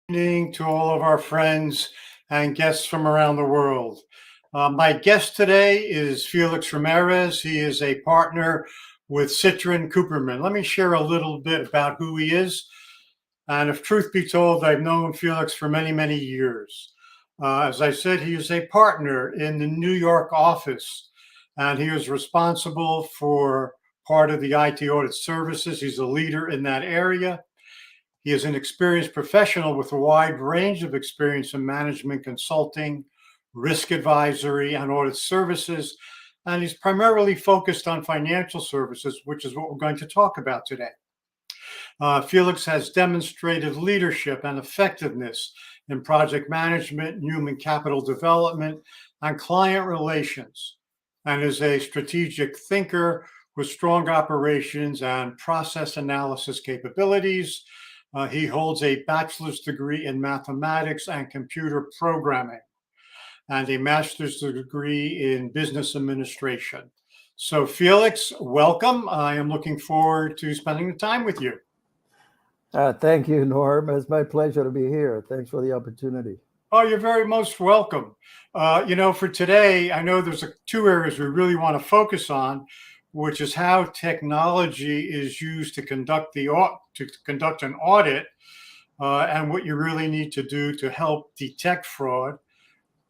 Evening to all of our friends and guests from around the world. My guest today is Felix Ramirez. He is a partner with Citrin Cooperman. Let me share a little bit about who he is. And if truth be told, I've known Felix for many, many years. As I said, he is a partner in the New York office, and he is responsible for part of the IT Audit Services. He's a leader in that area. He is an experienced professional with a wide range of experience in management consulting, risk advisory, and audit services. And he's primarily focused on financial services, which is what we're going to talk about today. Felix has demonstrated leadership and effectiveness in project management, human capital development, and client relations, and is a strategic thinker with strong operations and process analysis capabilities. He holds a bachelor's degree in mathematics and computer programming and a master's degree in business administration. So Felix, welcome. I am looking forward to spending the time with you. Thank you, Norm. It's my pleasure to be here. Thanks for the opportunity. Oh, you're very most welcome. For today, I know there's two areas we really want to focus on, which is how technology is used to conduct an audit, and what you really need to do to help detect fraud.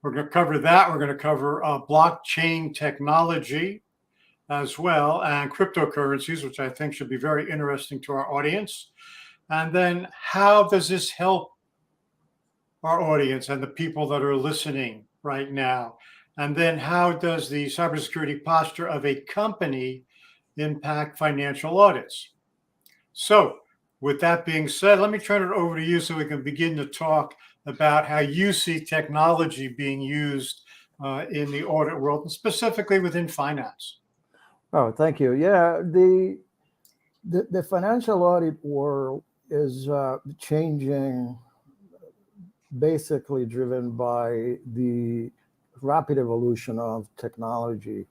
We're going to cover that. We're going to cover blockchain technology as well, and cryptocurrencies, which I think should be very interesting to our audience. And then how does this help our audience and the people that are listening right now? And then how does the cybersecurity posture of a company impact financial audits? So with that being said, let me turn it over to you so we can begin to talk about how you see technology being used in the audit world, and specifically within finance. Oh, thank you. Yeah, the financial audit world is changing, basically driven by the rapid evolution of technology,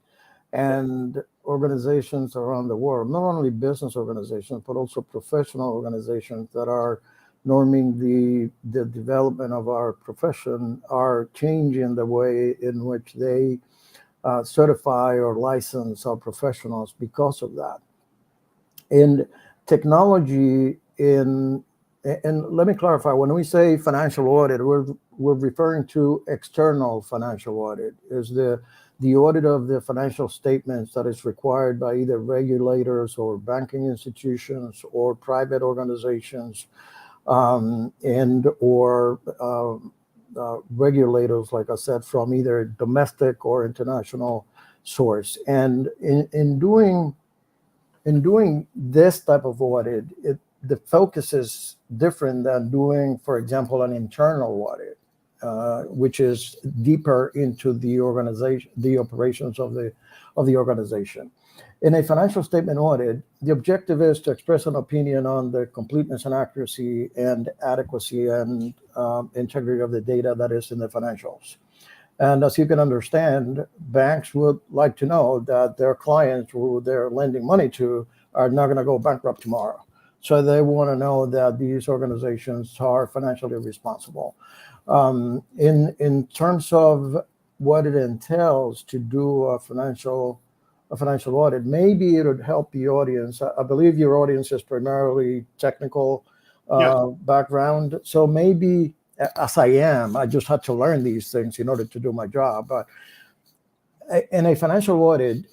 and organizations around the world, not only business organizations, but also professional organizations that are norming the development of our profession, are changing the way in which they certify or license our professionals because of that. And technology and let me clarify, when we say financial audit, we're referring to external financial audit. Is the audit of the financial statements that is required by either regulators or banking institutions or private organizations, and or regulators, like I said, from either domestic or international source. And in doing this type of audit, the focus is different than doing, for example, an internal audit, which is deeper into the organization, the operations of the organization. In a financial statement audit, the objective is to express an opinion on the completeness and accuracy and adequacy and integrity of the data that is in the financials. And as you can understand, banks would like to know that their clients who they're lending money to are not going to go bankrupt tomorrow. So they want to know that these organizations are financially responsible. In terms of what it entails to do a financial audit, maybe it would help the audience. I believe your audience is primarily technical background. So maybe, as I am, I just had to learn these things in order to do my job. But in a financial audit,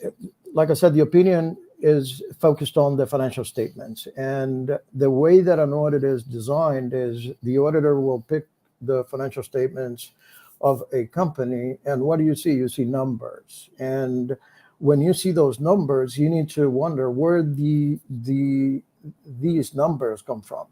like I said, the opinion is focused on the financial statements. And the way that an audit is designed is the auditor will pick the financial statements of a company. And what do you see? You see numbers. And when you see those numbers, you need to wonder where these numbers come from.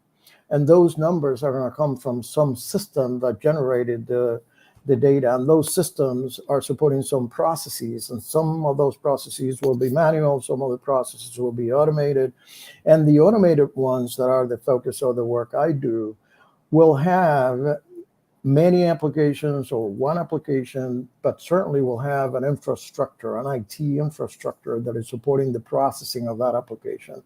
And those numbers are going to come from some system that generated the data. And those systems are supporting some processes. And some of those processes will be manual. Some of the processes will be automated. And the automated ones that are the focus of the work I do will have many applications or one application, but certainly will have an infrastructure, an IT infrastructure that is supporting the processing of that application.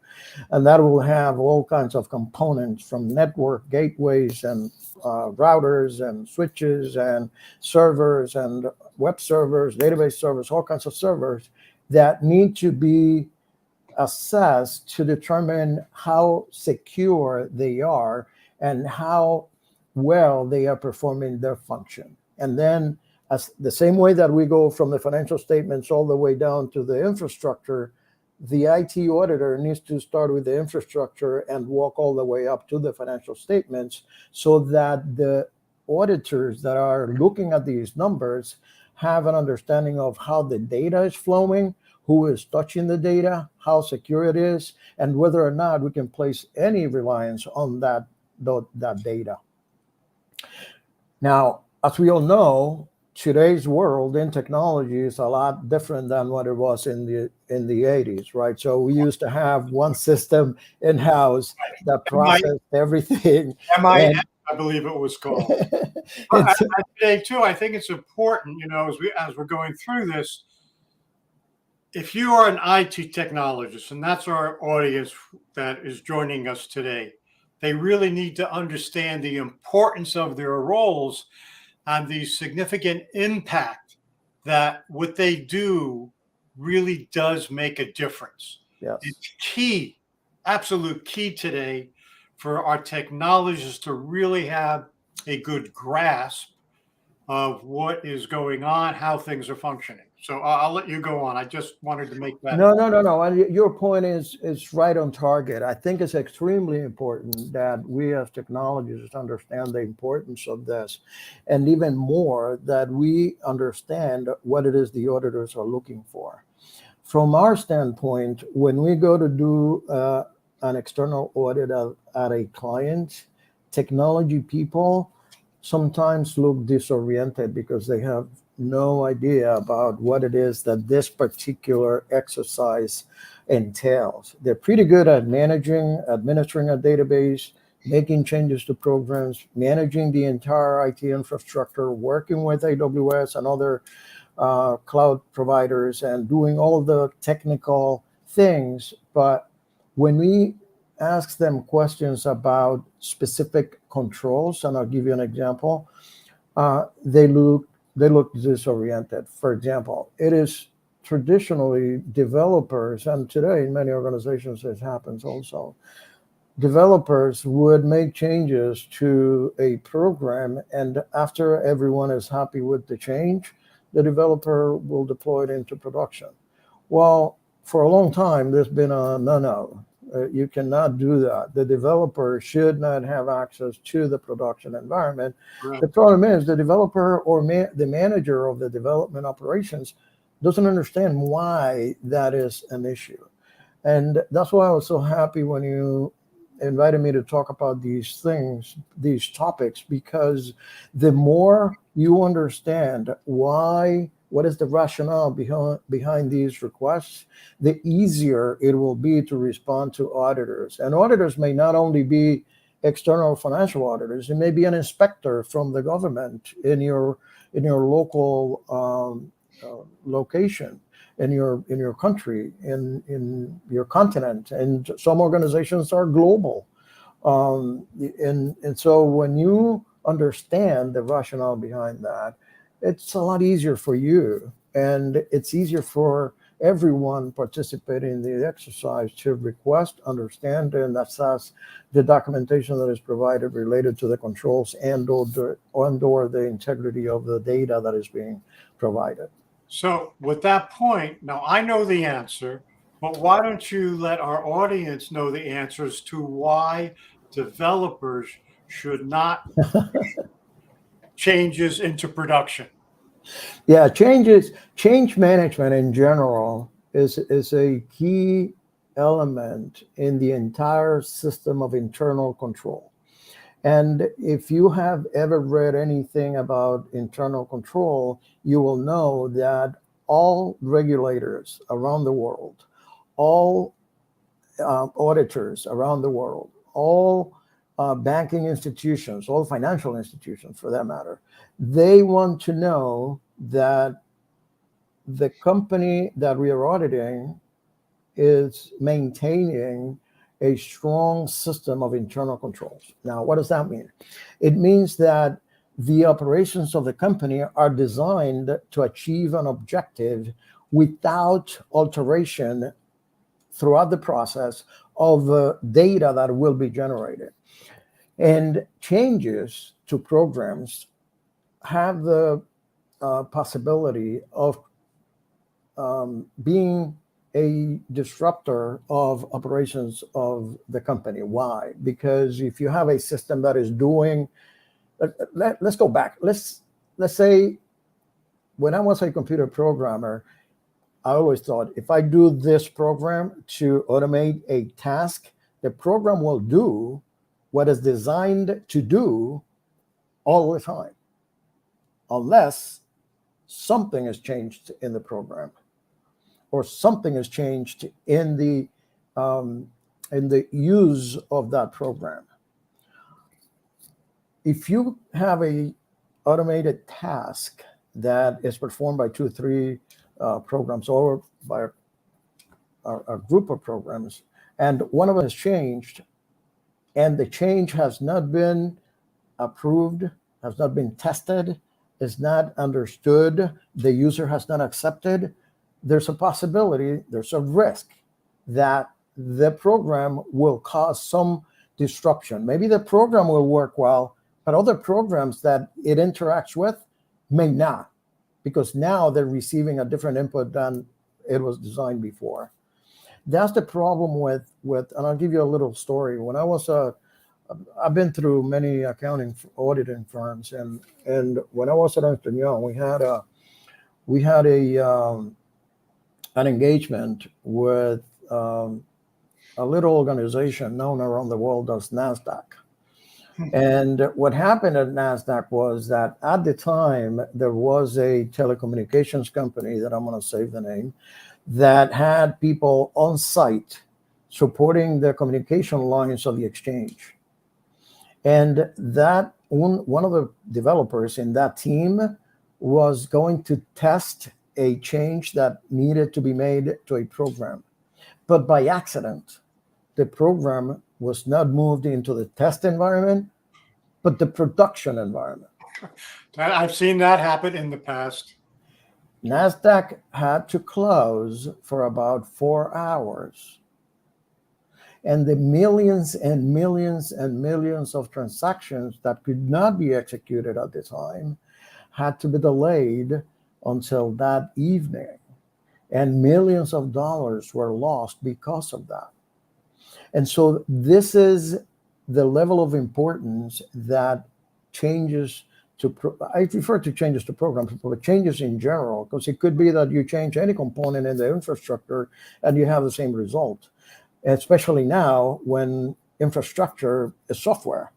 And that will have all kinds of components from network gateways and routers and switches and servers and web servers, database servers, all kinds of servers that need to be assessed to determine how secure they are and how well they are performing their function. And then, as the same way that we go from the financial statements all the way down to the infrastructure, the IT auditor needs to start with the infrastructure and walk all the way up to the financial statements so that the auditors that are looking at these numbers have an understanding of how the data is flowing, who is touching the data, how secure it is, and whether or not we can place any reliance on that data. Now, as we all know, today's world in technology is a lot different than what it was in the 80s, right? So we used to have one system in-house that processed everything. MIS, I believe it was called. But today, too, I think it's important, as we're going through this, if you are an IT technologist, and that's our audience that is joining us today, they really need to understand the importance of their roles and the significant impact that what they do really does make a difference. Yes. It's key, absolute key today for our technologists to really have a good grasp of what is going on, how things are functioning. So I'll let you go on. I just wanted to make that. No. Your point is right on target. I think it's extremely important that we as technologists understand the importance of this, and even more that we understand what it is the auditors are looking for. From our standpoint, when we go to do an external audit at a client, technology people sometimes look disoriented because they have no idea about what it is that this particular exercise entails. They're pretty good at administering a database, making changes to programs, managing the entire IT infrastructure, working with AWS and other cloud providers, and doing all of the technical things. But when we ask them questions about specific controls, and I'll give you an example, they look disoriented. For example, it is traditionally developers, and today in many organizations it happens also, developers would make changes to a program, and after everyone is happy with the change, the developer will deploy it into production. Well, for a long time, there's been a no. You cannot do that. The developer should not have access to the production environment. Right. The problem is the developer or the manager of the development operations doesn't understand why that is an issue. And that's why I was so happy when you invited me to talk about these things, these topics, because the more you understand why what is the rationale behind these requests, the easier it will be to respond to auditors. And auditors may not only be external financial auditors, it may be an inspector from the government in your local location, in your country, in your continent. And some organizations are global. And so when you understand the rationale behind that, it's a lot easier for you, and it's easier for everyone participating in the exercise to request, understand, and assess the documentation that is provided related to the controls and or the integrity of the data that is being provided. So with that point, now I know the answer, but why don't you let our audience know the answers to why developers should not changes into production? Yeah, change management in general is a key element in the entire system of internal control. And if you have ever read anything about internal control, you will know that all regulators around the world, all auditors around the world, all banking institutions, all financial institutions for that matter, they want to know that the company that we are auditing is maintaining a strong system of internal controls. Now, what does that mean? It means that the operations of the company are designed to achieve an objective without alteration throughout the process of the data that will be generated. And changes to programs have the possibility of being a disruptor of operations of the company. Why? Because if you have a system that is doing, let's go back. Let's say when I was a computer programmer, I always thought if I do this program to automate a task, the program will do what is designed to do all the time, unless something is changed in the program or something is changed in the use of that program. If you have a automated task that is performed by 2 or 3 programs or by a group of programs, and one of them is changed, and the change has not been approved, has not been tested, is not understood, the user has not accepted, there's a possibility, there's a risk that the program will cause some disruption. Maybe the program will work well, but other programs that it interacts with may not, because now they're receiving a different input than it was designed before. That's the problem with, and I'll give you a little story. When I was I've been through many accounting auditing firms, and when I was at Ernst & Young, we had an engagement with a little organization known around the world as NASDAQ. And what happened at NASDAQ was that at the time, there was a telecommunications company that I'm going to save the name, that had people on site supporting the communication lines of the exchange. And that one of the developers in that team was going to test a change that needed to be made to a program. But by accident, the program was not moved into the test environment, but the production environment. I've seen that happen in the past. NASDAQ had to close for about 4 hours. And the millions and millions and millions of transactions that could not be executed at the time had to be delayed until that evening. And millions of dollars were lost because of that. And so this is the level of importance that changes to, I refer to changes to programs, but changes in general, because it could be that you change any component in the infrastructure and you have the same result, especially now when infrastructure is software.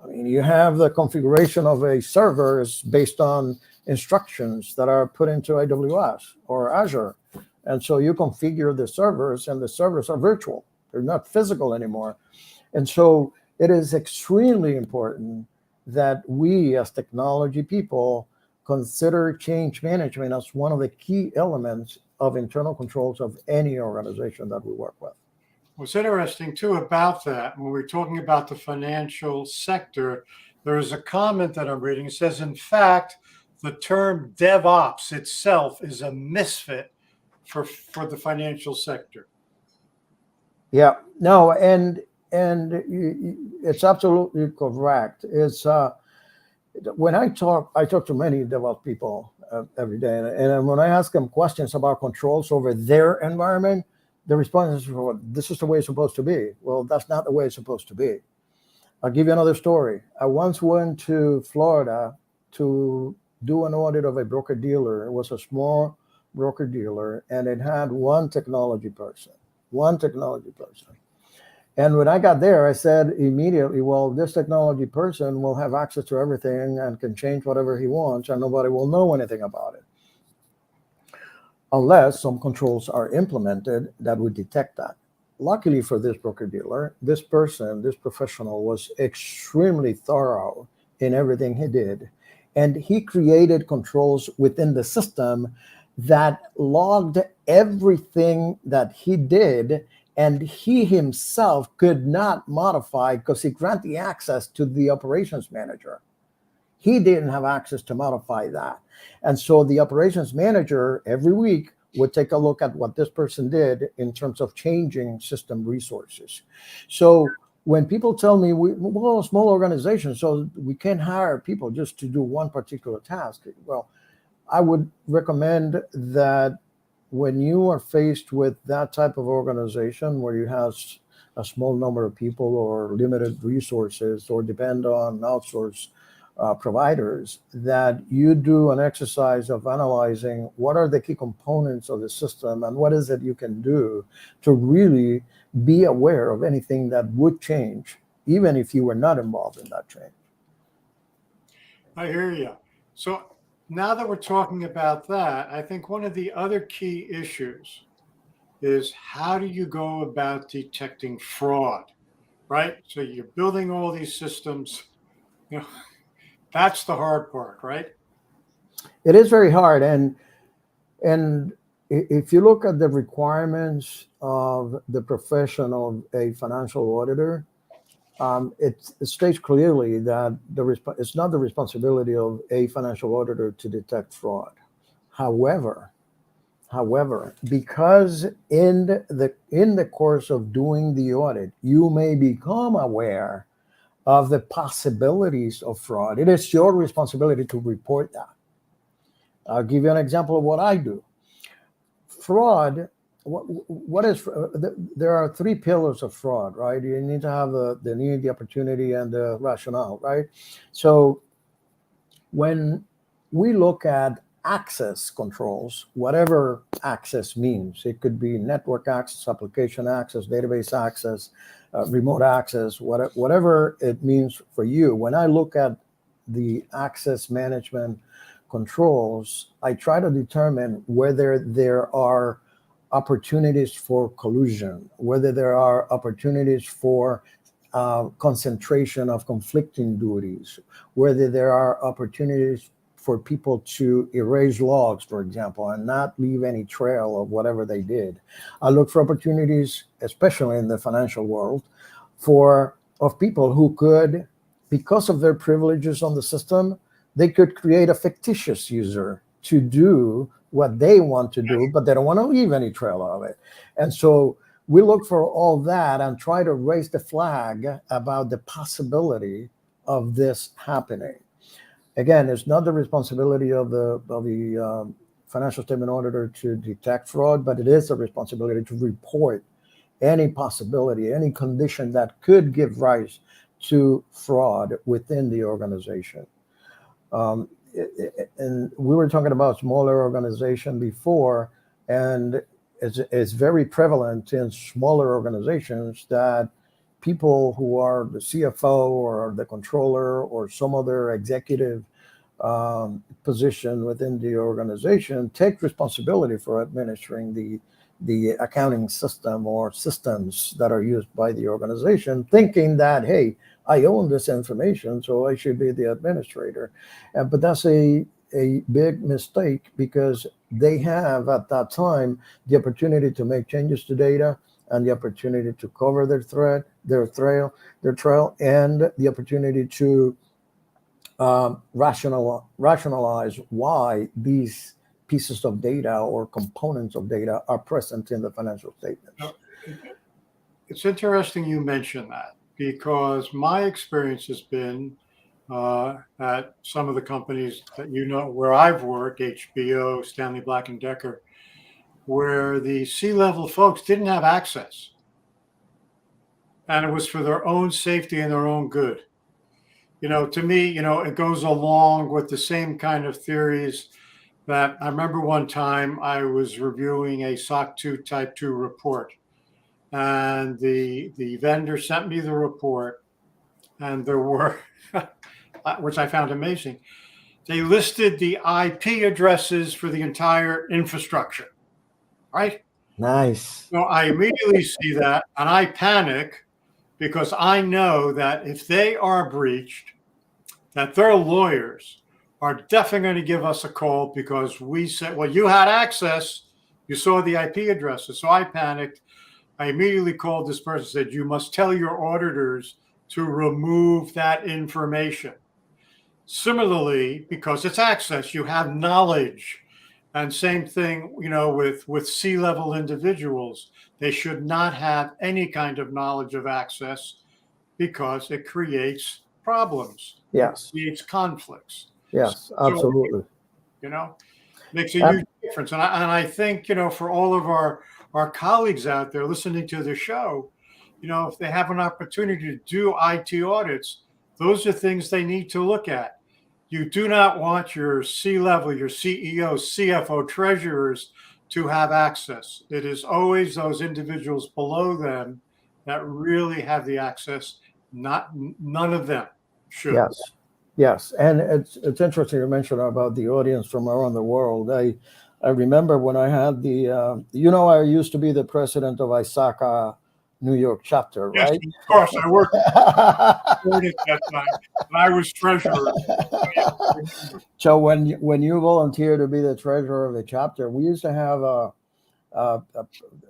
I mean, you have the configuration of a server is based on instructions that are put into AWS or Azure. And so you configure the servers, and the servers are virtual. They're not physical anymore. And so it is extremely important that we as technology people consider change management as one of the key elements of internal controls of any organization that we work with. What's interesting too about that, when we're talking about the financial sector, there is a comment that I'm reading. It says, in fact, the term DevOps itself is a misfit for the financial sector. Yeah, no, and it's absolutely correct. It's when I talk to many DevOps people every day, and when I ask them questions about controls over their environment, the response is, well, this is the way it's supposed to be. Well, that's not the way it's supposed to be. I'll give you another story. I once went to Florida to do an audit of a broker-dealer. It was a small broker-dealer, and it had one technology person. And when I got there, I said immediately, well, this technology person will have access to everything and can change whatever he wants, and nobody will know anything about it, unless some controls are implemented that would detect that. Luckily for this broker-dealer, this professional was extremely thorough in everything he did. And he created controls within the system that logged everything that he did, and he himself could not modify because he granted the access to the operations manager. He didn't have access to modify that. And so the operations manager every week would take a look at what this person did in terms of changing system resources. So when people tell me, well, a small organization, so we can't hire people just to do one particular task. Well, I would recommend that when you are faced with that type of organization where you have a small number of people or limited resources or depend on outsourced providers, that you do an exercise of analyzing what are the key components of the system and what is it you can do to really be aware of anything that would change, even if you were not involved in that change. I hear you. So now that we're talking about that, I think one of the other key issues is how do you go about detecting fraud, right? So you're building all these systems, you know, that's the hard part, right? It is very hard. And if you look at the requirements of the profession of a financial auditor, it states clearly that it's not the responsibility of a financial auditor to detect fraud. However, because in the course of doing the audit, you may become aware of the possibilities of fraud, it is your responsibility to report that. I'll give you an example of what I do. Fraud, what is, there are three pillars of fraud, right? You need to have the need, the opportunity, and the rationale, right? So when we look at access controls, whatever access means, it could be network access, application access, database access, remote access, whatever it means for you. When I look at the access management controls, I try to determine whether there are opportunities for collusion, whether there are opportunities for concentration of conflicting duties, whether there are opportunities for people to erase logs, for example, and not leave any trail of whatever they did. I look for opportunities, especially in the financial world, of people who could, because of their privileges on the system, they could create a fictitious user to do what they want to do, but they don't want to leave any trail of it. And so we look for all that and try to raise the flag about the possibility of this happening. Again, it's not the responsibility of the financial statement auditor to detect fraud, but it is a responsibility to report any possibility, any condition that could give rise to fraud within the organization. And we were talking about smaller organization before, and it's very prevalent in smaller organizations that people who are the CFO or the controller or some other executive position within the organization take responsibility for administering the accounting system or systems that are used by the organization, thinking that, hey, I own this information, so I should be the administrator. But that's a big mistake, because they have at that time the opportunity to make changes to data and the opportunity to cover their trail, and the opportunity to rationalize why these pieces of data or components of data are present in the financial statements. It's interesting you mention that, because my experience has been at some of the companies that where I've worked, HBO, Stanley Black & Decker, where the C-level folks didn't have access. And it was for their own safety and their own good. To me, it goes along with the same kind of theories that I remember one time I was reviewing a SOC 2 Type 2 report, and the vendor sent me the report, and there were, which I found amazing, they listed the IP addresses for the entire infrastructure, right? Nice. So I immediately see that, and I panic, because I know that if they are breached, that their lawyers are definitely going to give us a call, because we said, well, you had access, you saw the IP addresses. So I panicked. I immediately called this person, said, you must tell your auditors to remove that information. Similarly, because it's access, you have knowledge. And same thing, with C-level individuals, they should not have any kind of knowledge of access, because it creates problems. Yes. It creates conflicts. Yes, absolutely. Makes a huge difference. And I think, for all of our colleagues out there listening to the show, if they have an opportunity to do IT audits, those are things they need to look at. You do not want your C-level, your CEO, CFO, treasurers to have access. It is always those individuals below them that really have the access. None of them should. Yes, and it's interesting you mentioned about the audience from around the world. I remember when I had I used to be the president of ISACA New York chapter, yes, right? Of course, I worked at that time, and I was treasurer. So when you volunteered to be the treasurer of the chapter, we used to have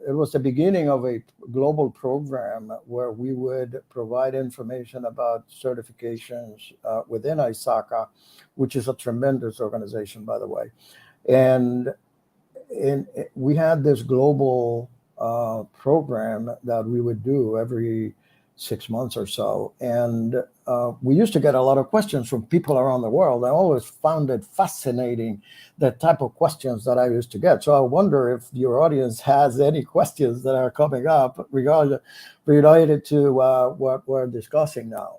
it was the beginning of a global program where we would provide information about certifications within ISACA, which is a tremendous organization, by the way. And we had this global program that we would do every 6 months or so. And we used to get a lot of questions from people around the world. I always found it fascinating, the type of questions that I used to get. So I wonder if your audience has any questions that are coming up related to what we're discussing now.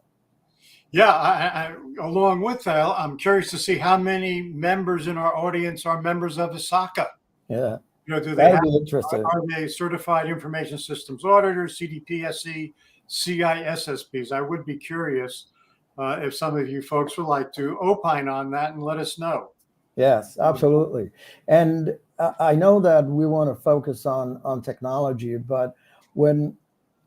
Yeah, along with that, I'm curious to see how many members in our audience are members of ISACA. Yeah. Do That'd be interesting. Are they certified information systems auditors, CDPSE, CISSPs? I would be curious if some of you folks would like to opine on that and let us know. Yes, absolutely. And I know that we want to focus on technology, but when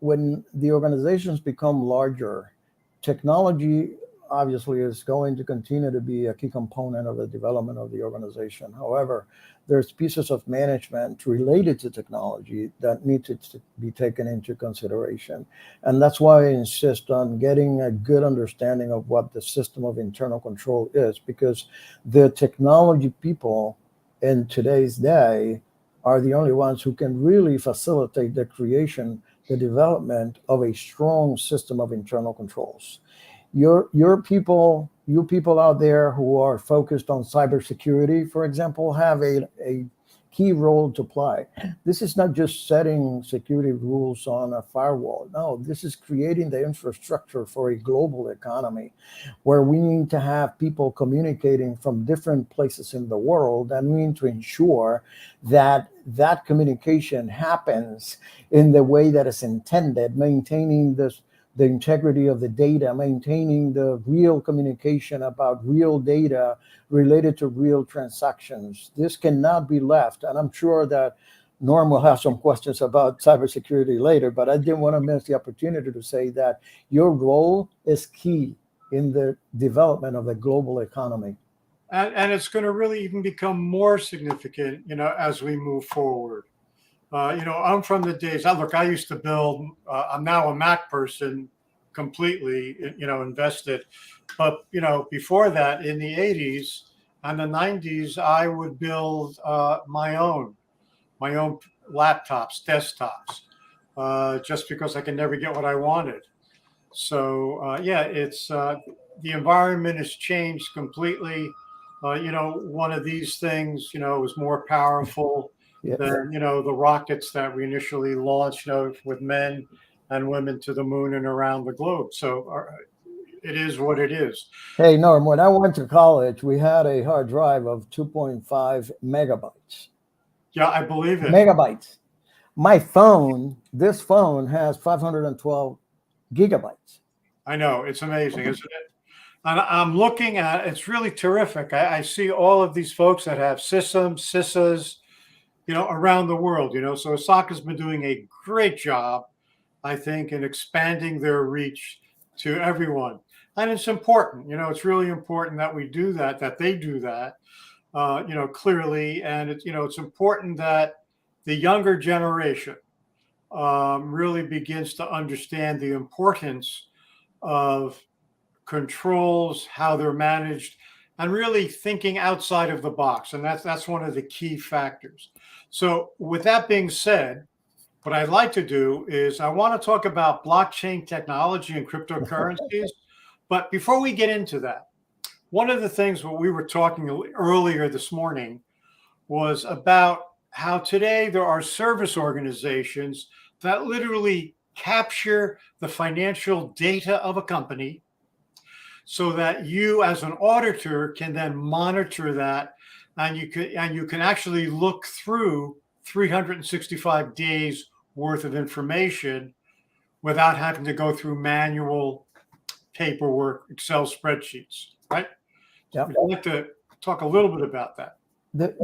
the organizations become larger, technology obviously is going to continue to be a key component of the development of the organization. However, there's pieces of management related to technology that need to be taken into consideration. And that's why I insist on getting a good understanding of what the system of internal control is, because the technology people in today's day are the only ones who can really facilitate the creation, the development of a strong system of internal controls. You people out there who are focused on cybersecurity, for example, have a key role to play. This is not just setting security rules on a firewall. No, this is creating the infrastructure for a global economy where we need to have people communicating from different places in the world, and we need to ensure that that communication happens in the way that is intended, maintaining the integrity of the data, maintaining the real communication about real data related to real transactions. This cannot be left. And I'm sure that Norm will have some questions about cybersecurity later, but I didn't want to miss the opportunity to say that your role is key in the development of the global economy. And it's going to really even become more significant, as we move forward. I'm from the days. I used to build. I'm now a Mac person, completely, invested. But before that, in the '80s and the '90s, I would build my own laptops, desktops, just because I could never get what I wanted. So yeah, it's the environment has changed completely. One of these things, is more powerful Yes. than the rockets that we initially launched, with men and women to the moon and around the globe. So it is what it is. Hey, Norm, when I went to college, we had a hard drive of 2.5 megabytes. Yeah, I believe it. Megabytes. My phone, this phone has 512 gigabytes. I know, it's amazing, isn't it? And I'm looking at it's really terrific. I see all of these folks that have systems, CISAs, around the world. So Osaka's been doing a great job, I think, in expanding their reach to everyone. And it's important. It's really important that we do that they do that, clearly. And it's important that the younger generation really begins to understand the importance of controls, how they're managed, and really thinking outside of the box. And that's one of the key factors. So with that being said, what I'd like to do is I want to talk about blockchain technology and cryptocurrencies. But before we get into that, one of the things what we were talking earlier this morning was about how today there are service organizations that literally capture the financial data of a company so that you as an auditor can then monitor that, and you can actually look through 365 days worth of information without having to go through manual paperwork, Excel spreadsheets, right? Yeah. I'd like to talk a little bit about that. Beginning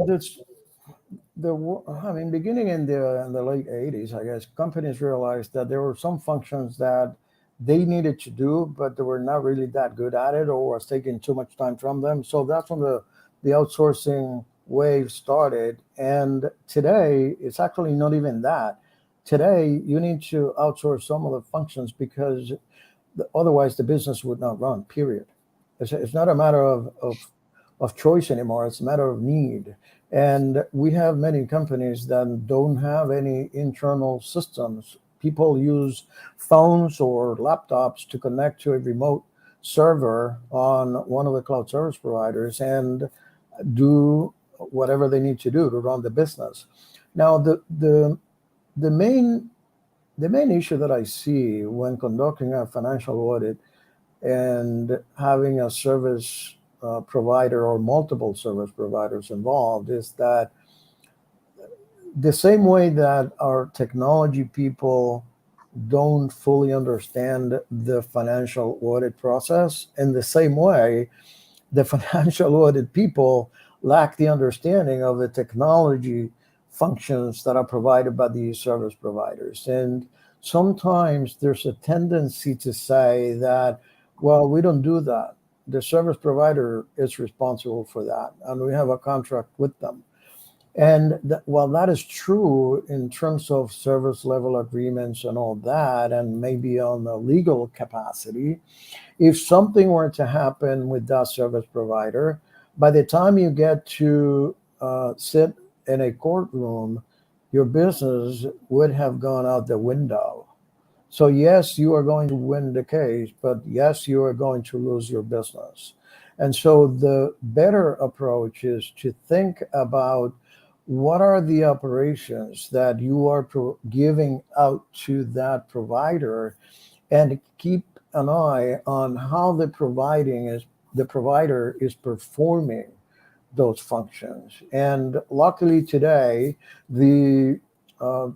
in the late 80s, I guess, companies realized that there were some functions that they needed to do, but they were not really that good at it or was taking too much time from them. So that's when the outsourcing wave started. And today, it's actually not even that. Today, you need to outsource some of the functions because otherwise the business would not run, period. It's not a matter of choice anymore. It's a matter of need. And we have many companies that don't have any internal systems. People use phones or laptops to connect to a remote server on one of the cloud service providers and do whatever they need to do to run the business. Now, the main issue that I see when conducting a financial audit and having a service provider or multiple service providers involved is that the same way that our technology people don't fully understand the financial audit process, in the same way, the financial audit people lack the understanding of the technology functions that are provided by these service providers. And sometimes there's a tendency to say that, well, we don't do that. The service provider is responsible for that, and we have a contract with them. And while that is true in terms of service level agreements and all that, and maybe on the legal capacity, if something were to happen with that service provider, by the time you get to sit in a courtroom, your business would have gone out the window. So yes, you are going to win the case, but yes, you are going to lose your business. And so the better approach is to think about what are the operations that you are giving out to that provider, and keep an eye on how the provider is performing those functions. And luckily today, the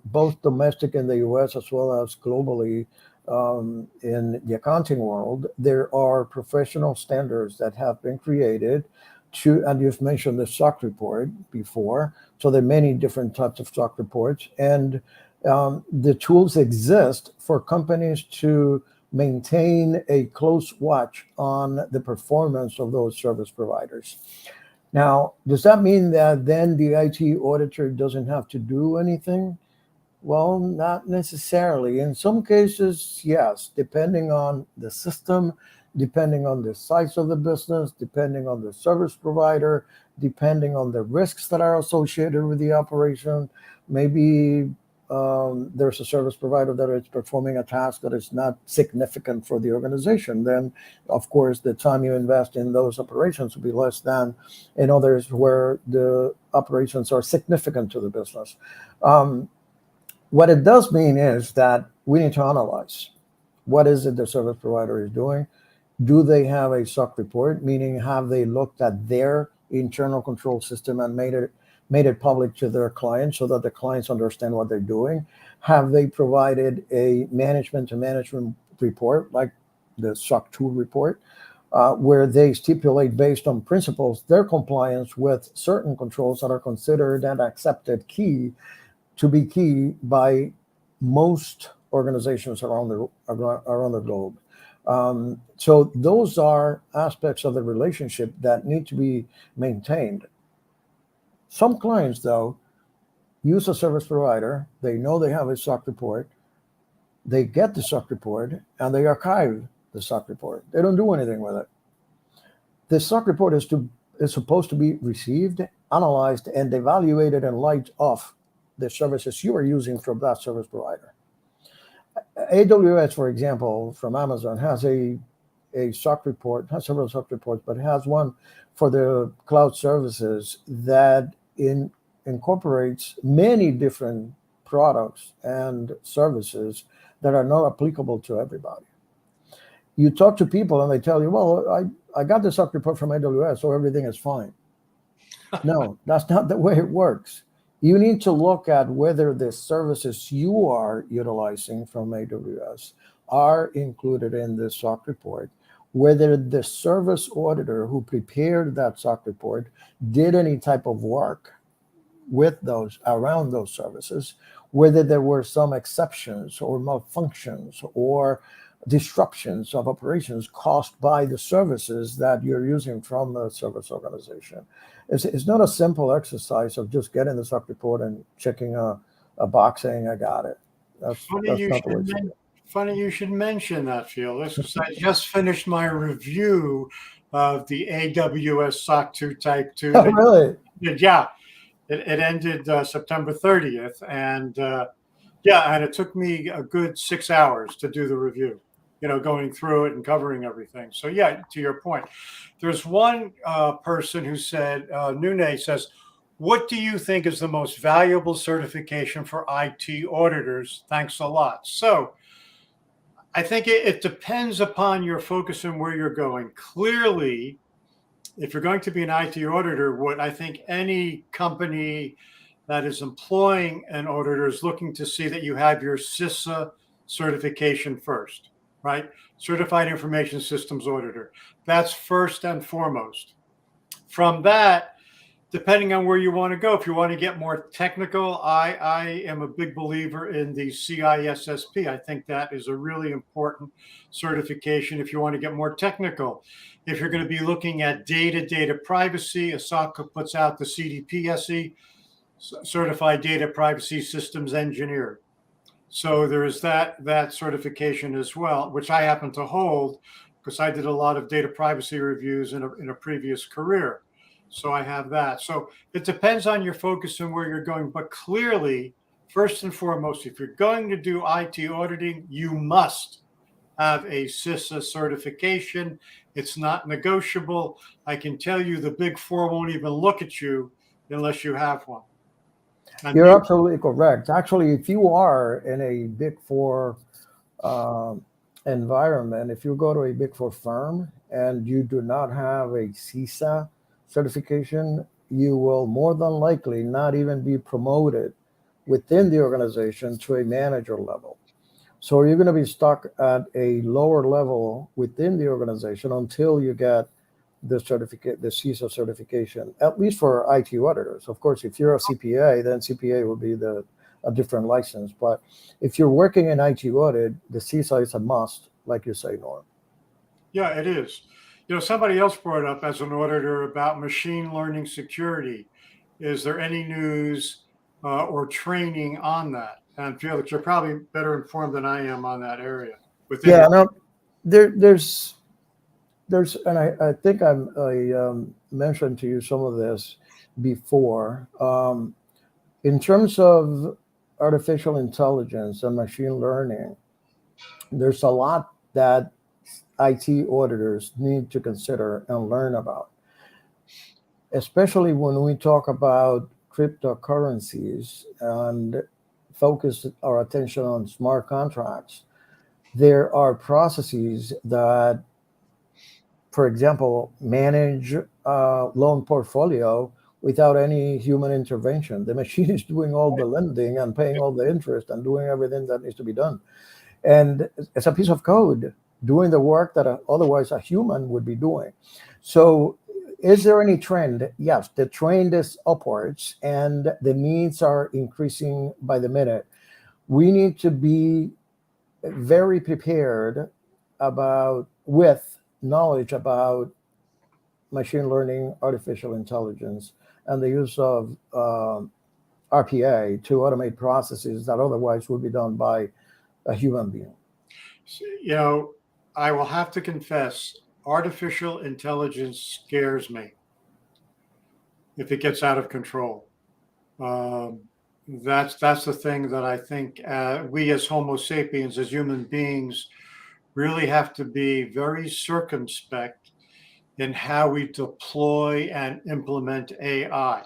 both domestic in the US as well as globally, in the accounting world, there are professional standards that have been created to, and you've mentioned the SOC report before. So there are many different types of SOC reports, and the tools exist for companies to maintain a close watch on the performance of those service providers. Now, does that mean that then the IT auditor doesn't have to do anything? Well, not necessarily. In some cases, yes, depending on the system, depending on the size of the business, depending on the service provider, depending on the risks that are associated with the operation. Maybe there's a service provider that is performing a task that is not significant for the organization. Then, of course, the time you invest in those operations will be less than in others where the operations are significant to the business. What it does mean is that we need to analyze what is it the service provider is doing. Do they have a SOC report? Meaning, have they looked at their internal control system and made it public to their clients so that the clients understand what they're doing? Have they provided a management to management report, like the SOC 2 report, where they stipulate based on principles their compliance with certain controls that are considered and accepted to be key by most organizations around the globe? So those are aspects of the relationship that need to be maintained. Some clients, though, use a service provider. They know they have a SOC report. They get the SOC report and they archive the SOC report. They don't do anything with it. The SOC report is supposed to be received, analyzed, and evaluated in light of the services you are using from that service provider. AWS, for example, from Amazon, has a SOC report, has several SOC reports, but has one for the cloud services that incorporates many different products and services that are not applicable to everybody. You talk to people and they tell you, well, I got the SOC report from AWS, so everything is fine. No, that's not the way it works. You need to look at whether the services you are utilizing from AWS are included in the SOC report, whether the service auditor who prepared that SOC report did any type of work with those around those services, whether there were some exceptions or malfunctions or disruptions of operations caused by the services that you're using from the service organization. It's not a simple exercise of just getting the SOC report and checking a box saying I got it. That's not the way. Funny you should mention that, Felix, because I just finished my review of the AWS SOC 2 Type 2. Oh, really? Yeah, it ended September 30th, and and it took me a good 6 hours to do the review, going through it and covering everything. So yeah, to your point, there's one person who said, Nune says, what do you think is the most valuable certification for IT auditors? Thanks a lot. So I think it depends upon your focus and where you're going. Clearly, if you're going to be an IT auditor, what I think any company that is employing an auditor is looking to see that you have your CISA certification first, right? Certified Information Systems Auditor. That's first and foremost. From that, depending on where you want to go, if you want to get more technical, I am a big believer in the CISSP. I think that is a really important certification if you want to get more technical. If you're going to be looking at data privacy, ASACA puts out the CDPSE, Certified Data Privacy Systems Engineer. So there is that certification as well, which I happen to hold because I did a lot of data privacy reviews in a previous career. So I have that. So it depends on your focus and where you're going. But clearly, first and foremost, if you're going to do IT auditing, you must have a CISA certification. It's not negotiable. I can tell you the Big Four won't even look at you unless you have one. And you're absolutely correct. Actually, if you are in a Big Four environment, if you go to a Big Four firm and you do not have a CISA certification, you will more than likely not even be promoted within the organization to a manager level. So you're going to be stuck at a lower level within the organization until you get the certificate, the CISO certification, at least for IT auditors. Of course, if you're a CPA, then CPA will be a different license. But if you're working in IT audit, the CISO is a must, like you say, Norm. Yeah, it is. Somebody else brought up as an auditor about machine learning security. Is there any news or training on that? And Felix, you're probably better informed than I am on that area within Yeah, your. no, there's, and I think I mentioned to you some of this before. In terms of artificial intelligence and machine learning, there's a lot that IT auditors need to consider and learn about, especially when we talk about cryptocurrencies and focus our attention on smart contracts. There are processes that, for example, manage a loan portfolio without any human intervention. The machine is doing all the lending and paying all the interest and doing everything that needs to be done. And it's a piece of code doing the work that otherwise a human would be doing. So is there any trend? Yes, the trend is upwards and the needs are increasing by the minute. We need to be very prepared with knowledge about machine learning, artificial intelligence, and the use of RPA to automate processes that otherwise would be done by a human being. I will have to confess, artificial intelligence scares me if it gets out of control. That's the thing that I think we as Homo sapiens, as human beings, really have to be very circumspect in how we deploy and implement AI.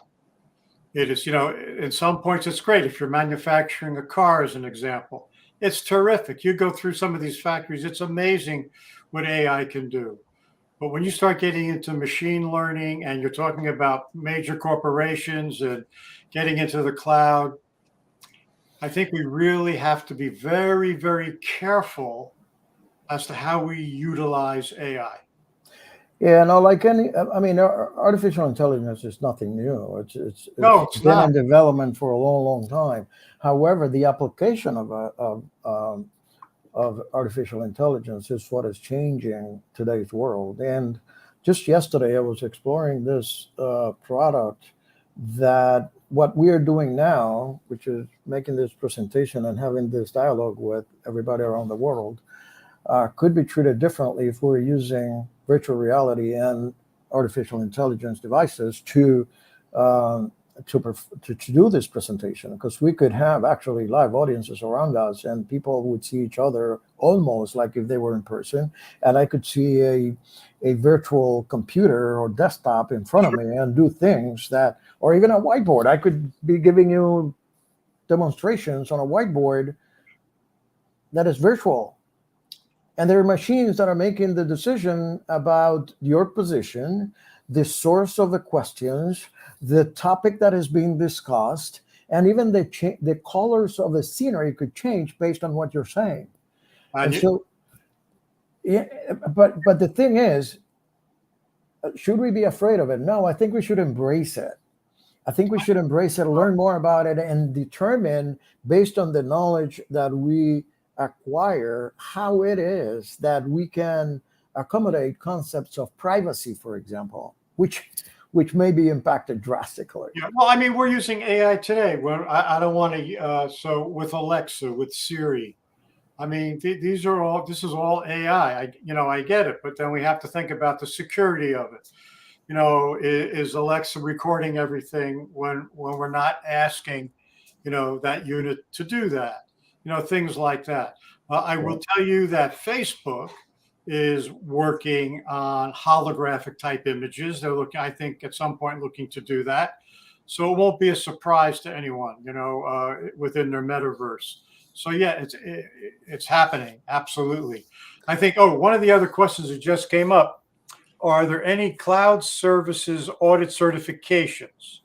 It is, in some points, it's great. If you're manufacturing a car, as an example, it's terrific. You go through some of these factories, it's amazing what AI can do. But when you start getting into machine learning and you're talking about major corporations and getting into the cloud, I think we really have to be very, very careful as to how we utilize AI. Yeah, no, like I mean, artificial intelligence is nothing new. It's No, it's been not. in development for a long, long time. However, the application of artificial intelligence is what is changing today's world. And just yesterday, I was exploring this product that what we are doing now, which is making this presentation and having this dialogue with everybody around the world, could be treated differently if we're using virtual reality and artificial intelligence devices to do this presentation, because we could have actually live audiences around us and people would see each other almost like if they were in person, and I could see a virtual computer or desktop in front of me and do things that, or even a whiteboard. I could be giving you demonstrations on a whiteboard that is virtual. And there are machines that are making the decision about your position, the source of the questions, the topic that is being discussed, and even the colors of the scenery could change based on what you're saying. And so, yeah, but the thing is, should we be afraid of it? No, I think we should embrace it. I think we should embrace it, learn more about it, and determine, based on the knowledge that we acquire, how it is that we can accommodate concepts of privacy, for example, which may be impacted drastically. Yeah, well, I mean, we're using AI today. Well, I don't want to. So with Alexa, with Siri, I mean, this is all AI. I get it, but then we have to think about the security of it. Is Alexa recording everything when we're not asking, that unit to do that? Things like that. I will tell you that Facebook is working on holographic type images. They're looking, I think, at some point looking to do that. So it won't be a surprise to anyone, within their metaverse. So yeah, it's happening. Absolutely. I think, one of the other questions that just came up, are there any cloud services audit certifications?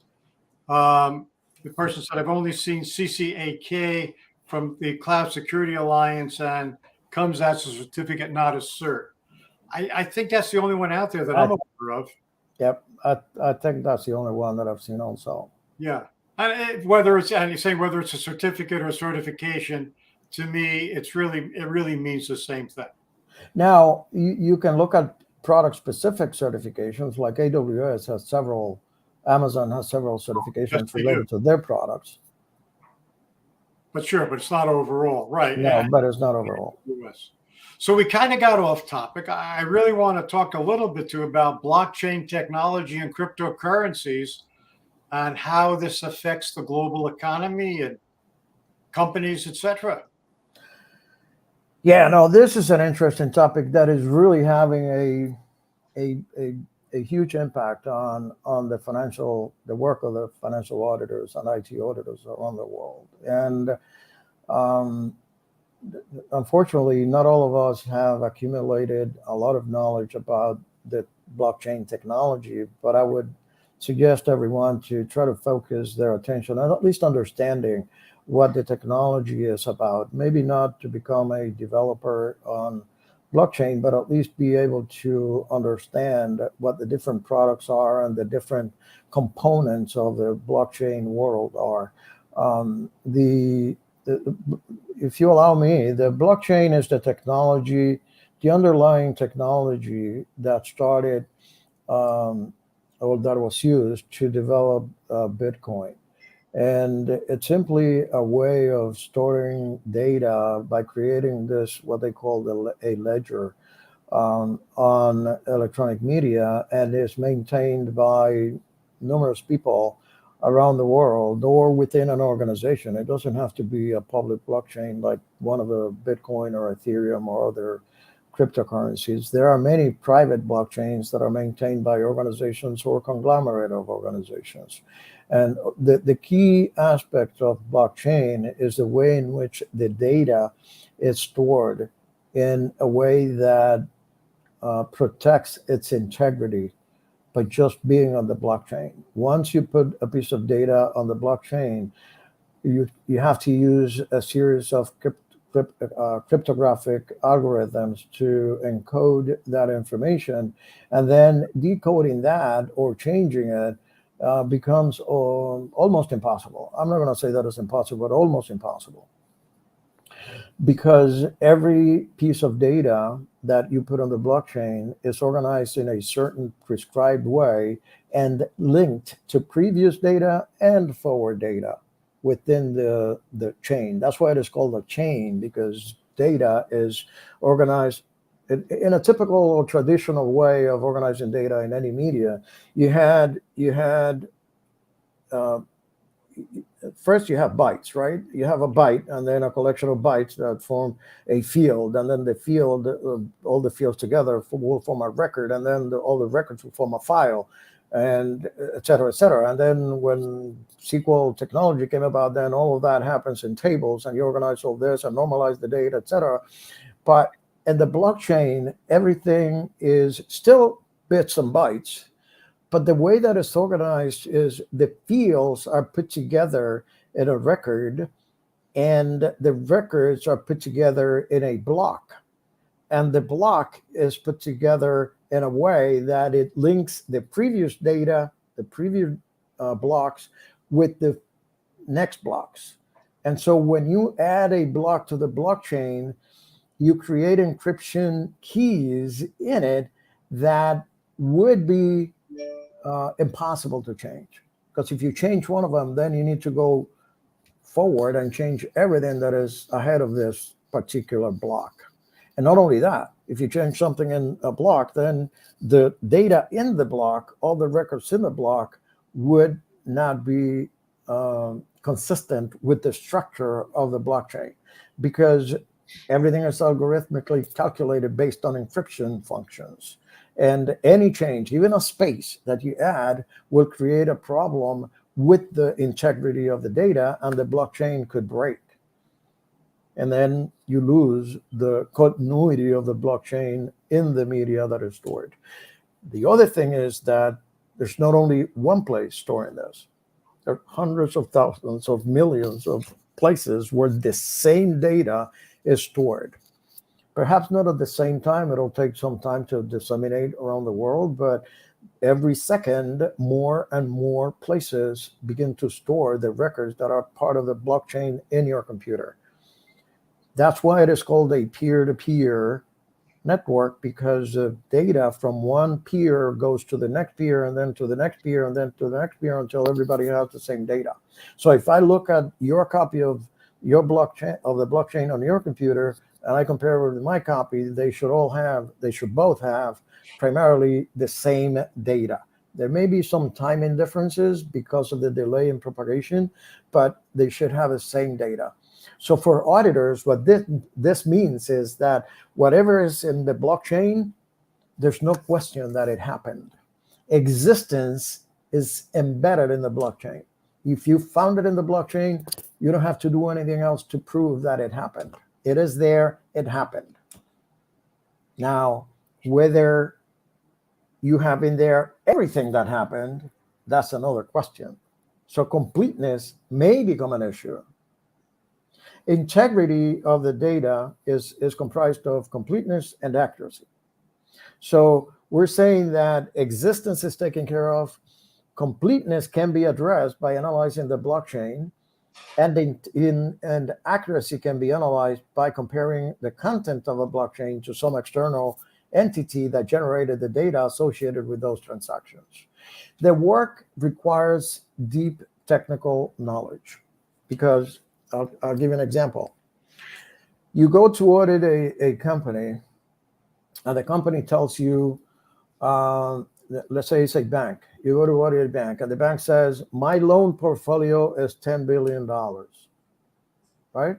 The person said, I've only seen CCAK from the Cloud Security Alliance and comes as a certificate, not a cert. I think that's the only one out there that I'm aware of. Yep, I think that's the only one that I've seen also. Yeah. And whether it's, and you're saying whether it's a certificate or certification, to me, it really means the same thing. Now, you can look at product-specific certifications, like AWS has several, Amazon has several certifications related to their products. But sure, but it's not overall, right? No, but it's not overall. So we kind of got off topic. I really want to talk a little bit too about blockchain technology and cryptocurrencies and how this affects the global economy and companies, etc. Yeah, no, this is an interesting topic that is really having a huge impact on the work of the financial auditors and IT auditors around the world. And unfortunately, not all of us have accumulated a lot of knowledge about the blockchain technology, but I would suggest everyone to try to focus their attention on at least understanding what the technology is about. Maybe not to become a developer on blockchain, but at least be able to understand what the different products are and the different components of the blockchain world are. If you allow me, the blockchain is the technology, the underlying technology that started or that was used to develop Bitcoin. And it's simply a way of storing data by creating this, what they call a ledger on electronic media, and is maintained by numerous people around the world or within an organization. It doesn't have to be a public blockchain like one of the Bitcoin or Ethereum or other cryptocurrencies. There are many private blockchains that are maintained by organizations or conglomerate of organizations. And the key aspect of blockchain is the way in which the data is stored in a way that protects its integrity by just being on the blockchain. Once you put a piece of data on the blockchain, you have to use a series of cryptographic algorithms to encode that information, and then decoding that or changing it becomes almost impossible. I'm not going to say that it's impossible, but almost impossible. Because every piece of data that you put on the blockchain is organized in a certain prescribed way and linked to previous data and forward data within the chain. That's why it is called a chain, because data is organized in a typical or traditional way of organizing data in any media. First you have bytes, right? You have a byte and then a collection of bytes that form a field, and then the field, all the fields together will form a record, and then all the records will form a file, and et cetera, et cetera. And then when SQL technology came about, then all of that happens in tables, and you organize all this and normalize the data, et cetera. But in the blockchain, everything is still bits and bytes. But the way that it's organized is the fields are put together in a record, and the records are put together in a block. And the block is put together in a way that it links the previous data, the previous blocks, with the next blocks. And so when you add a block to the blockchain, you create encryption keys in it that would be impossible to change, because if you change one of them, then you need to go forward and change everything that is ahead of this particular block. And not only that, if you change something in a block, then the data in the block, all the records in the block, would not be consistent with the structure of the blockchain, because everything is algorithmically calculated based on encryption functions. And any change, even a space that you add, will create a problem with the integrity of the data, and the blockchain could break. And then you lose the continuity of the blockchain in the media that is stored. The other thing is that there's not only one place storing this. There are hundreds of thousands of millions of places where the same data is stored. Perhaps not at the same time. It'll take some time to disseminate around the world, but every second, more and more places begin to store the records that are part of the blockchain in your computer. That's why it is called a peer-to-peer network, because the data from one peer goes to the next peer, and then to the next peer, and then to the next peer, until everybody has the same data. So if I look at your copy of your blockchain, of the blockchain on your computer, and I compare it with my copy, they should both have primarily the same data. There may be some timing differences because of the delay in propagation, but they should have the same data. So for auditors, what this means is that whatever is in the blockchain, there's no question that it happened. Existence is embedded in the blockchain. If you found it in the blockchain, you don't have to do anything else to prove that it happened. It is there, it happened. Now, whether you have in there everything that happened, that's another question. So completeness may become an issue. Integrity of the data is comprised of completeness and accuracy. So we're saying that existence is taken care of. Completeness can be addressed by analyzing the blockchain, and accuracy can be analyzed by comparing the content of a blockchain to some external entity that generated the data associated with those transactions. The work requires deep technical knowledge, because I'll give you an example. You go to audit a company, and the company tells you, let's say it's a bank. You go to audit a bank, and the bank says, my loan portfolio is $10 billion, right?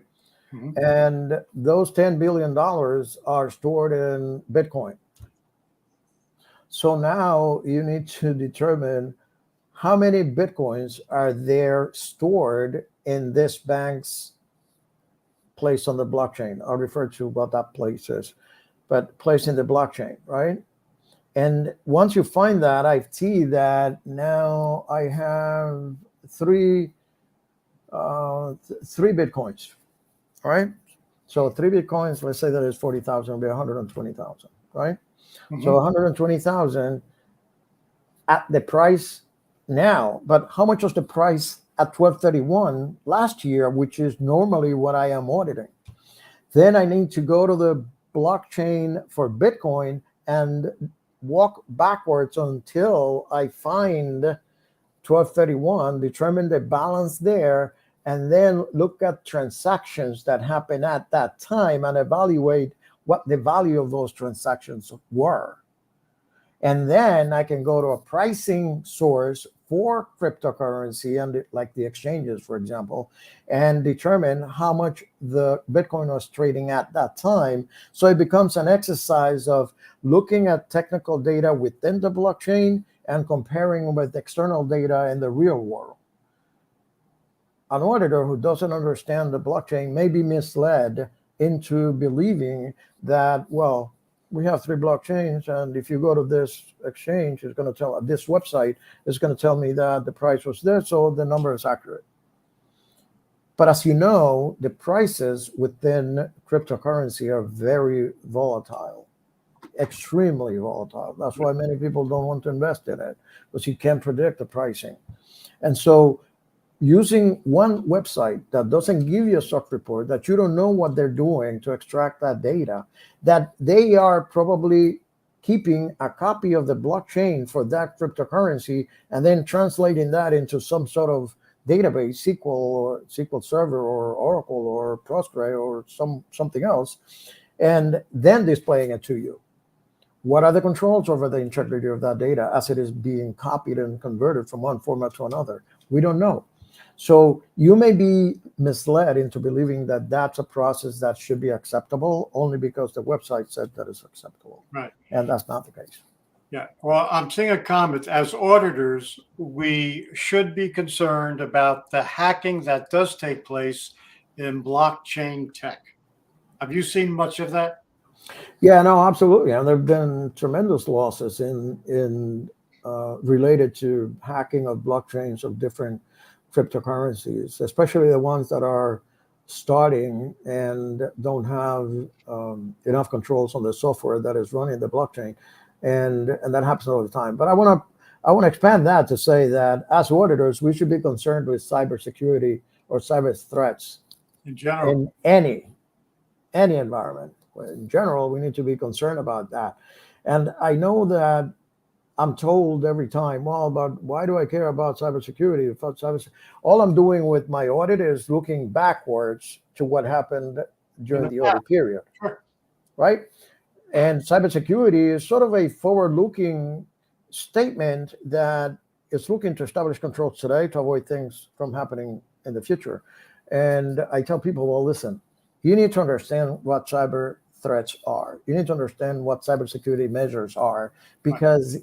Mm-hmm. And those $10 billion are stored in Bitcoin. So now you need to determine how many Bitcoins are there stored in this bank's place on the blockchain. I'll refer to what that place is, but place in the blockchain, right? And once you find that, I see that now I have three Bitcoins, all right? So 3 Bitcoins, let's say that is 40,000, will be 120,000, right? Mm-hmm. So 120,000 at the price now, but how much was the price at 12/31 last year, which is normally what I am auditing? Then I need to go to the blockchain for Bitcoin and walk backwards until I find 12/31, determine the balance there, and then look at transactions that happen at that time and evaluate what the value of those transactions were. And then I can go to a pricing source for cryptocurrency, and like the exchanges, for example, and determine how much the Bitcoin was trading at that time. So it becomes an exercise of looking at technical data within the blockchain and comparing with external data in the real world. An auditor who doesn't understand the blockchain may be misled into believing that, well, we have 3 blockchains, and if you go to this exchange, it's going to tell, this website is going to tell me that the price was this, so the number is accurate. But as you know, the prices within cryptocurrency are very volatile, extremely volatile. That's why many people don't want to invest in it, because you can't predict the pricing. And so using one website that doesn't give you a stock report, that you don't know what they're doing to extract that data, that they are probably keeping a copy of the blockchain for that cryptocurrency and then translating that into some sort of database, SQL or SQL Server or Oracle or Postgre or something else, and then displaying it to you. What are the controls over the integrity of that data as it is being copied and converted from one format to another? We don't know. So you may be misled into believing that that's a process that should be acceptable only because the website said that it's acceptable. Right. And that's not the case. Yeah. Well, I'm seeing a comment. As auditors, we should be concerned about the hacking that does take place in blockchain tech. Have you seen much of that? Yeah, no, absolutely. And there have been tremendous losses in related to hacking of blockchains of different cryptocurrencies, especially the ones that are starting and don't have enough controls on the software that is running the blockchain, and that happens all the time. But I want to expand that to say that as auditors, we should be concerned with cybersecurity or cyber threats In general. in any environment. In general, we need to be concerned about that. And I know that I'm told every time, well, but why do I care about cybersecurity? All I'm doing with my audit is looking backwards to what happened during the audit period, Sure. right? And cybersecurity is sort of a forward-looking statement that is looking to establish controls today to avoid things from happening in the future. And I tell people, well, listen, you need to understand what cyber threats are. You need to understand what cybersecurity measures are, because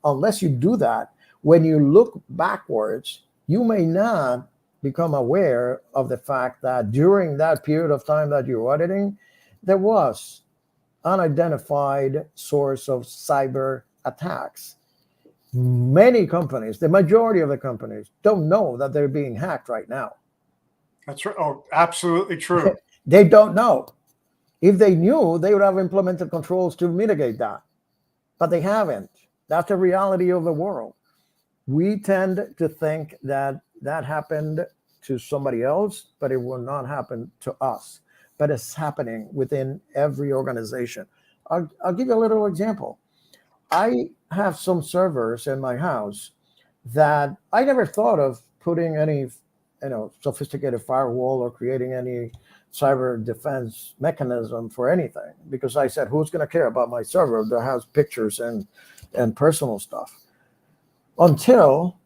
unless you do that, when you look backwards, you may not become aware of the fact that during that period of time that you're auditing, there was unidentified source of cyber attacks. Many companies, the majority of the companies, don't know that they're being hacked right now. That's right. Oh, absolutely true. They don't know. If they knew, they would have implemented controls to mitigate that, but they haven't. That's the reality of the world. We tend to think that happened to somebody else, but it will not happen to us. But it's happening within every organization. I'll give you a little example. I have some servers in my house that I never thought of putting any, sophisticated firewall or creating any cyber defense mechanism for anything, because I said, who's going to care about my server that has pictures and personal stuff? Until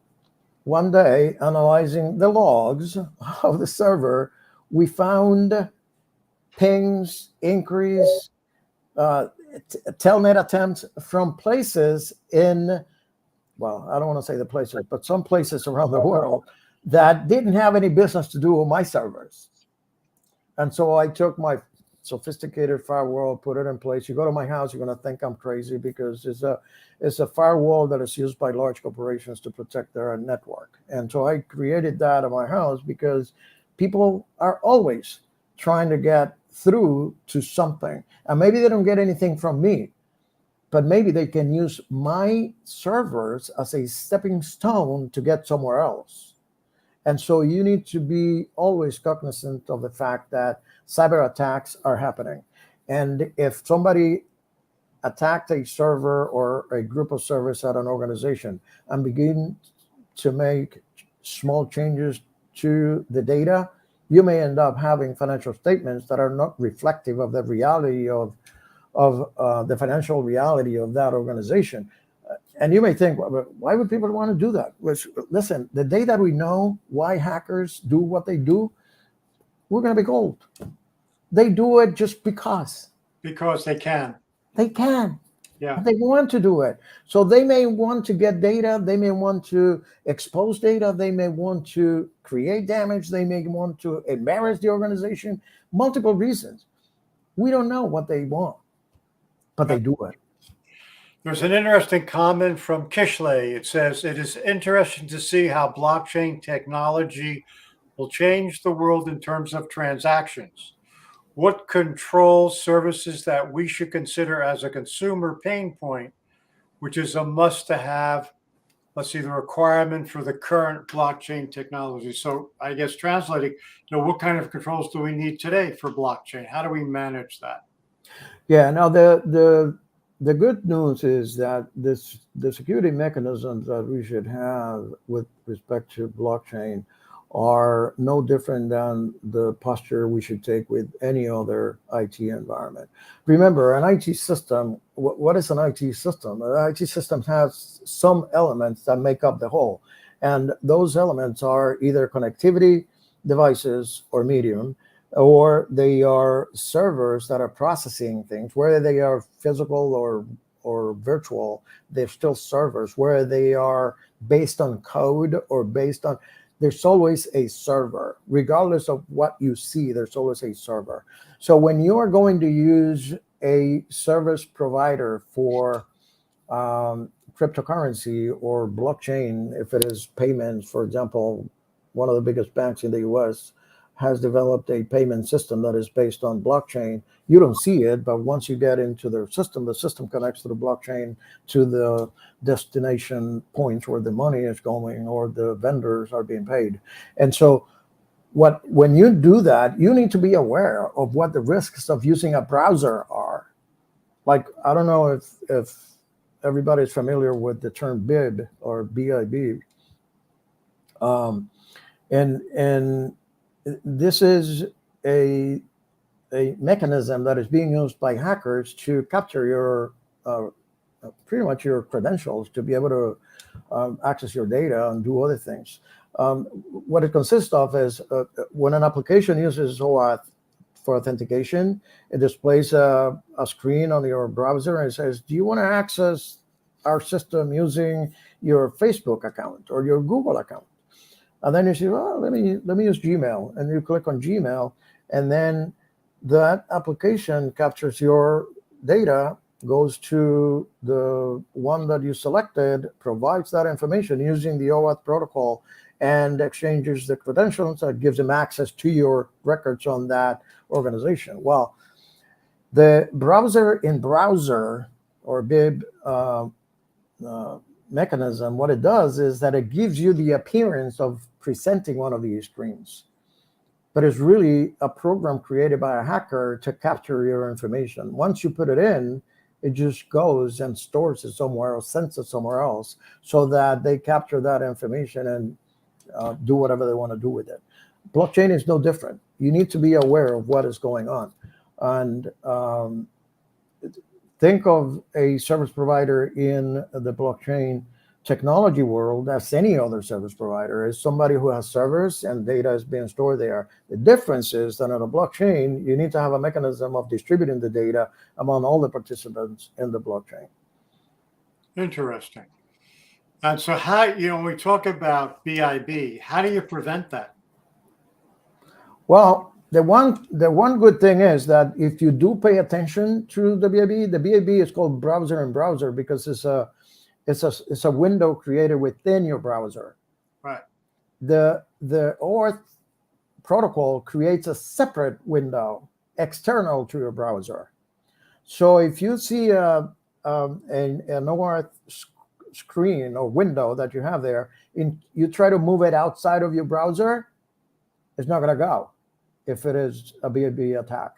one day, analyzing the logs of the server, we found pings, inquiries, telnet attempts from places in, well, I don't want to say the places, but some places around the world that didn't have any business to do with my servers. And so I took my sophisticated firewall, put it in place. You go to my house, you're going to think I'm crazy, because it's a firewall that is used by large corporations to protect their network. And so I created that at my house because people are always trying to get through to something. And maybe they don't get anything from me, but maybe they can use my servers as a stepping stone to get somewhere else. And so you need to be always cognizant of the fact that cyber attacks are happening. And if somebody attacked a server or a group of servers at an organization and begin to make small changes to the data, you may end up having financial statements that are not reflective of the reality of the financial reality of that organization. And you may think, well, why would people want to do that? Listen, the day that we know why hackers do what they do, we're going to be gold. They do it just because. Because they can. They can. Yeah. They want to do it. So they may want to get data. They may want to expose data. They may want to create damage. They may want to embarrass the organization. Multiple reasons. We don't know what they want, but they do it. There's an interesting comment from Kishley. It says, it is interesting to see how blockchain technology will change the world in terms of transactions. What control services that we should consider as a consumer pain point, which is a must to have, let's see, the requirement for the current blockchain technology. So I guess translating, what kind of controls do we need today for blockchain? How do we manage that? Yeah, now the good news is that the security mechanisms that we should have with respect to blockchain are no different than the posture we should take with any other IT environment. Remember, an IT system, what is an IT system? An IT system has some elements that make up the whole. And those elements are either connectivity devices or medium, or they are servers that are processing things, whether they are physical or virtual, they're still servers. Where they are based on code or based on, there's always a server. Regardless of what you see, there's always a server. So when you are going to use a service provider for cryptocurrency or blockchain, if it is payments, for example, one of the biggest banks in the US has developed a payment system that is based on blockchain. You don't see it, but once you get into their system, the system connects to the blockchain to the destination points where the money is going or the vendors are being paid. And so when you do that, you need to be aware of what the risks of using a browser are. Like, I don't know if everybody's familiar with the term BIB or BIB. And this is a mechanism that is being used by hackers to capture your pretty much your credentials to be able to access your data and do other things. What it consists of is when an application uses OAuth for authentication, it displays a screen on your browser and it says, do you want to access our system using your Facebook account or your Google account? And then you say, well, let me use Gmail. And you click on Gmail, and then that application captures your data, goes to the one that you selected, provides that information using the OAuth protocol, and exchanges the credentials that gives them access to your records on that organization. Well, the browser-in-browser or BIB mechanism, what it does is that it gives you the appearance of presenting one of these screens, but it's really a program created by a hacker to capture your information. Once you put it in, it just goes and stores it somewhere or sends it somewhere else so that they capture that information and do whatever they want to do with it. Blockchain is no different. You need to be aware of what is going on. And think of a service provider in the blockchain technology world as any other service provider, as somebody who has servers and data is being stored there. The difference is that on a blockchain, you need to have a mechanism of distributing the data among all the participants in the blockchain. Interesting. And so how, when we talk about BIB, how do you prevent that? Well, the one good thing is that if you do pay attention to the BIB is called browser-in-browser because it's a window created within your browser. Right. The OAuth protocol creates a separate window external to your browser. So if you see an OAuth screen or window that you have there, you try to move it outside of your browser, it's not going to go if it is a BIB attack.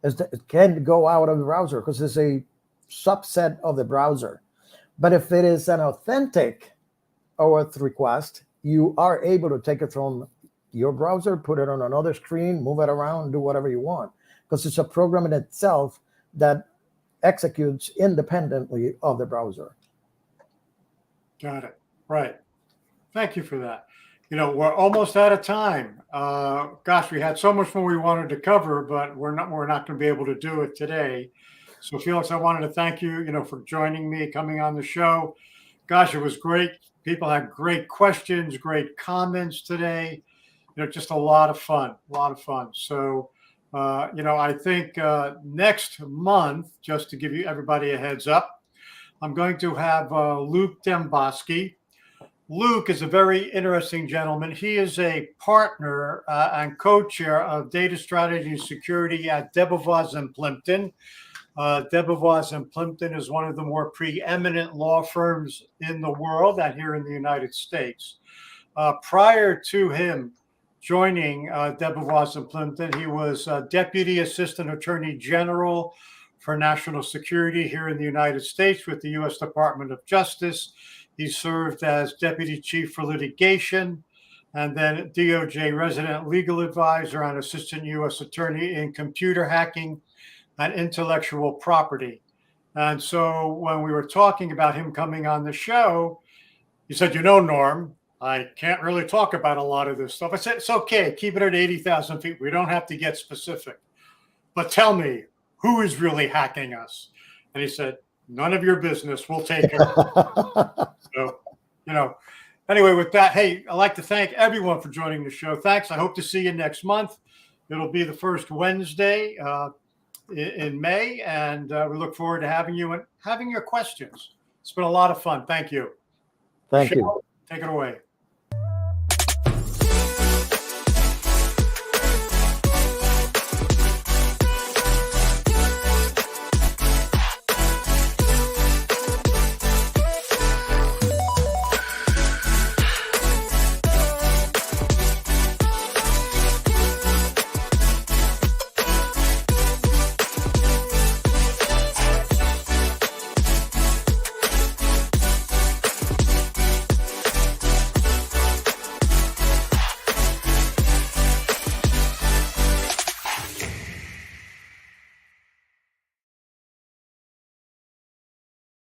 It can't go out of the browser because it's a subset of the browser. But if it is an authentic OAuth request, you are able to take it from your browser, put it on another screen, move it around, do whatever you want, because it's a program in itself that executes independently of the browser. Got it. Right. Thank you for that. We're almost out of time. Gosh, we had so much more we wanted to cover, but we're not going to be able to do it today. So Felix, I wanted to thank you, for joining me, coming on the show. Gosh, it was great. People had great questions, great comments today. Just a lot of fun, So, I think next month, just to give everybody a heads up, I'm going to have Luke Demboski. Luke is a very interesting gentleman. He is a partner and co-chair of data strategy and security at Debevoise and Plimpton. Debevoise and Plimpton is one of the more preeminent law firms in the world and here in the United States. Prior to him joining Debevoise and Plimpton, he was Deputy Assistant Attorney General for National Security here in the United States with the U.S. Department of Justice. He served as Deputy Chief for Litigation and then DOJ Resident Legal Advisor and Assistant U.S. Attorney in Computer Hacking and Intellectual Property. And so when we were talking about him coming on the show, he said, Norm, I can't really talk about a lot of this stuff. I said, it's okay. Keep it at 80,000 feet. We don't have to get specific. But tell me, who is really hacking us? And he said, none of your business. We'll take care of it. So, anyway, with that, hey, I'd like to thank everyone for joining the show. Thanks. I hope to see you next month. It'll be the first Wednesday in May, and we look forward to having you and having your questions. It's been a lot of fun. Thank you. Thank you. Take it away.